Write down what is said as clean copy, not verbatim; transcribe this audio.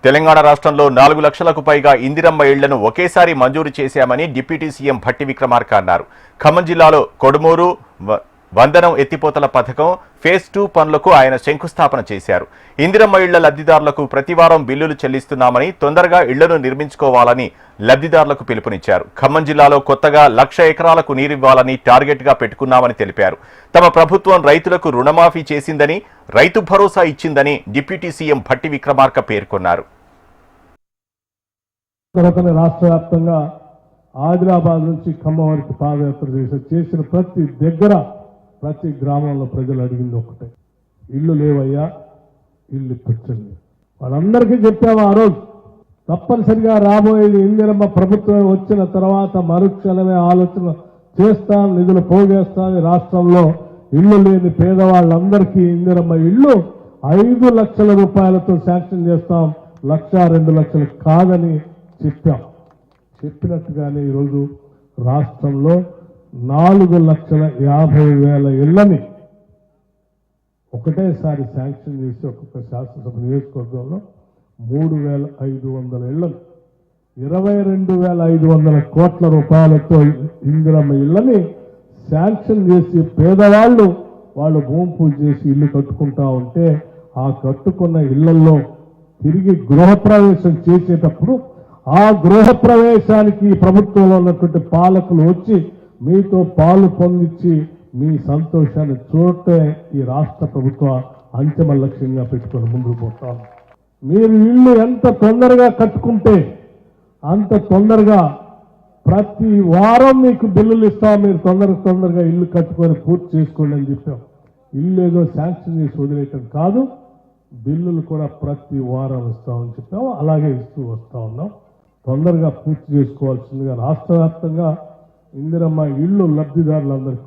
తెలంగాణ రాష్ట్రంలో 4 లక్షలకు పైగా ఇందిరమ్మ ఇళ్లను ఒకేసారి మంజూరు చేశామని డిప్యూటీ సీఎం భట్టి విక్రమార్క అన్నారు. ఖమ్మం జిల్లాలో కొడుమూరు వందనం ఎత్తిపోతల పథకం ఫేజ్ 2 పనులకు ఆయన శంకుస్థాపన చేశారు. ఇందిరమ్మ ఇళ్ల లబ్ధిదారులకు ప్రతివారం బిల్లులు చెల్లిస్తున్నామని, తొందరగా ఇళ్లను నిర్మించుకోవాలని లబ్ధిదారులకు పిలుపునిచ్చారు. ఖమ్మం జిల్లాలో కొత్తగా 1,00,000 ఎకరాలకు నీరివ్వాలని టార్గెట్ గా పెట్టుకున్నామని తెలిపారు. తమ ప్రభుత్వం రైతులకు రుణమాఫీ చేసిందని, రైతు భరోసా ఇచ్చిందని డిప్యూటీ సీఎం భట్టి విక్రమార్క పేర్కొన్నారు. రాష్ట్ర వ్యాప్తంగా ఆదిలాబాద్ నుంచి ఖమ్మం వరకు పాదయాత్ర చేసిన ప్రతి దగ్గర, ప్రతి గ్రామంలో ప్రజలు అడిగింది ఒకటే, ఇల్లు లేవయ్యా, ఇల్లు ఇప్పించండి. వాళ్ళందరికీ చెప్పాము ఆ రోజు. తప్పనిసరిగా రాబోయేది ఇందిరమ్మ ప్రభుత్వం వచ్చిన తర్వాత మరుక్షణమే ఆలోచన చేస్తాం, నిధులు పోగేస్తాం. రాష్ట్రంలో ఇల్లు లేని పేదవాళ్ళందరికీ ఇందిరమ్మ ఇల్లు 5 లక్షల రూపాయలతో శాంక్షన్ చేస్తాం, 1,00,000, 2 లక్షలు కాదని చెప్పాం. చెప్పినట్టుగానే ఈరోజు రాష్ట్రంలో 4,50,000 ఇళ్లని ఒకటేసారి శాంక్షన్ చేసి ఒక్కొక్క శాసనసభ నియోజకవర్గంలో 3,500 ఇళ్లను 22,500 కోట్ల రూపాయలతో ఇందిరమ్మ ఇళ్లని శాంక్షన్ చేసి పేదవాళ్ళు వాళ్ళు భూమి పూజ చేసి ఇల్లు కట్టుకుంటా ఉంటే, ఆ కట్టుకున్న ఇళ్లలో తిరిగి గృహప్రవేశం చేసేటప్పుడు ఆ గృహప్రవేశానికి ప్రభుత్వంలో ఉన్నటువంటి పాలకులు వచ్చి మీతో పాలు పొందించి మీ సంతోషాన్ని చూడటే ఈ రాష్ట్ర ప్రభుత్వ అంతిమ లక్ష్యంగా పెట్టుకొని ముందుకు పోతాం. మీరు ఇల్లు ఎంత తొందరగా కట్టుకుంటే అంత తొందరగా ప్రతి వారం మీకు బిల్లులు ఇస్తాం, మీరు తొందరగా ఇల్లు కట్టుకొని పూర్తి చేసుకోండి అని చెప్పాం. ఇల్లు ఏదో శాంక్షన్ చేసి వదిలేయటం కాదు, బిల్లులు కూడా ప్రతి వారం ఇస్తామని చెప్పాం. అలాగే ఇస్తూ వస్తా ఉన్నాం. తొందరగా పూర్తి చేసుకోవాల్సిందిగా రాష్ట్ర వ్యాప్తంగా ఇందిరమ్మ ఇళ్ళు లబ్ధిదారులందరికీ